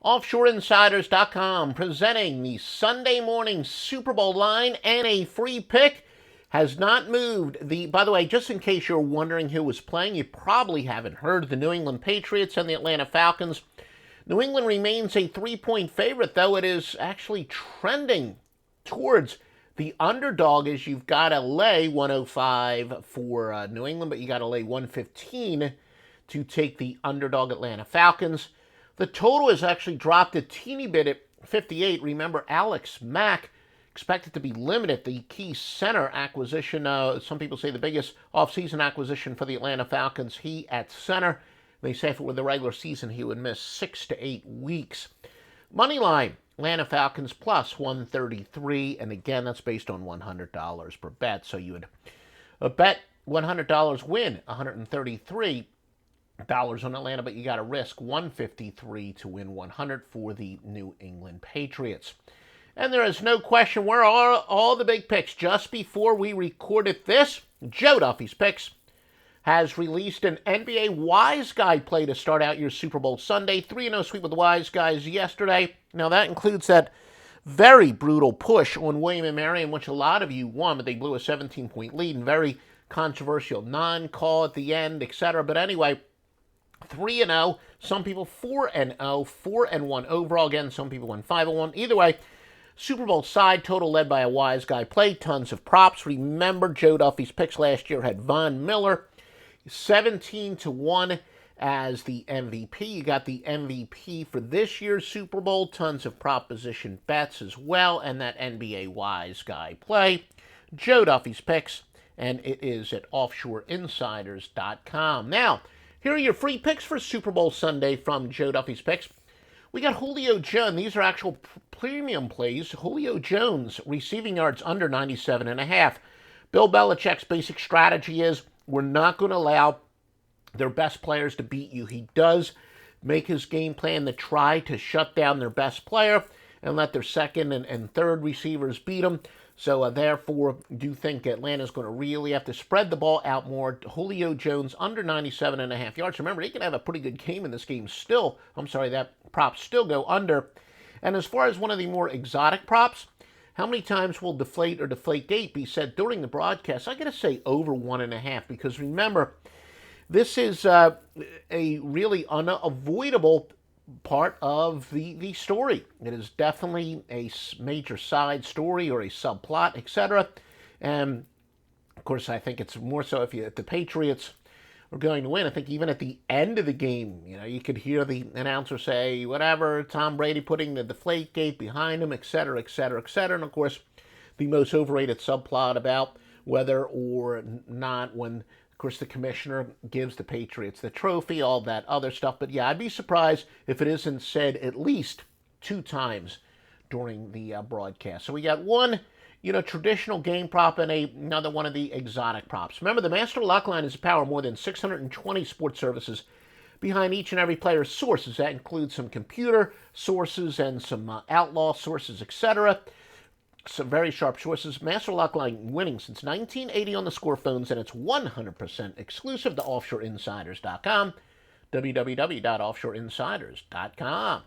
OffshoreInsiders.com presenting the Sunday morning Super Bowl line, and a free pick has not moved. By the way, just in case you're wondering who was playing, you probably haven't heard. The New England Patriots and the Atlanta Falcons. New England remains a 3-point favorite, though it is actually trending towards the underdog, as you've got to lay 105 for New England, but you got to lay 115 to take the underdog Atlanta Falcons. The total has actually dropped a teeny bit at 58. Remember, Alex Mack expected to be limited. The key center acquisition, some people say the biggest offseason acquisition for the Atlanta Falcons, he at center. They say if it were the regular season, he would miss 6 to 8 weeks. Moneyline, Atlanta Falcons plus 133. And again, that's based on $100 per bet. So you would bet $100, win $133 on Atlanta, but you got to risk 153 to win 100 for the New England Patriots. And there is no question where are all the big picks. Just before we recorded this, Joe Duffy's Picks has released an NBA Wise Guy play to start out your Super Bowl Sunday. 3-0 sweep with the Wise Guys yesterday. Now that includes that very brutal push on William & Mary, in which a lot of you won, but they blew a 17-point lead, and very controversial non-call at the end, etc. But anyway, 3-0, some people 4-0, 4-1 overall. Again, some people went 5-1. Either way, Super Bowl side total led by a Wise Guy play. Tons of props. Remember, Joe Duffy's Picks last year had Von Miller 17-1 as the MVP. You got the MVP for this year's Super Bowl. Tons of proposition bets as well, and that NBA Wise Guy play. Joe Duffy's Picks, and it is at offshoreinsiders.com. Now, here are your free picks for Super Bowl Sunday from Joe Duffy's Picks. We got Julio Jones. These are actual premium plays. Julio Jones, receiving yards under 97.5. Bill Belichick's basic strategy is we're not going to allow their best players to beat you. He does make his game plan to try to shut down their best player and let their second and third receivers beat them. So therefore, do think Atlanta's going to really have to spread the ball out more. Julio Jones under 97.5 yards. Remember, he can have a pretty good game in this game still. That props still go under. And as far as one of the more exotic props, how many times will deflate or deflategate be said during the broadcast? I got to say over 1.5, because remember, this is a really unavoidable part of the story. It is definitely a major side story or a subplot, etc. And of course, I think it's more so if the Patriots are going to win. I think even at the end of the game, you could hear the announcer say, whatever, Tom Brady putting the deflate gate behind him, etc., etc., etc. And of course, the most overrated subplot about whether or not when, of course, the commissioner gives the Patriots the trophy, all that other stuff. But yeah, I'd be surprised if it isn't said at least 2 times during the broadcast. So we got one, traditional game prop and another one of the exotic props. Remember, the Master Lock Line is a power of more than 620 sports services behind each and every player's sources. That includes some computer sources and some outlaw sources, etc. Some very sharp sources. Master Lock Line winning since 1980 on the score phones, and it's 100% exclusive to offshoreinsiders.com. www.offshoreinsiders.com.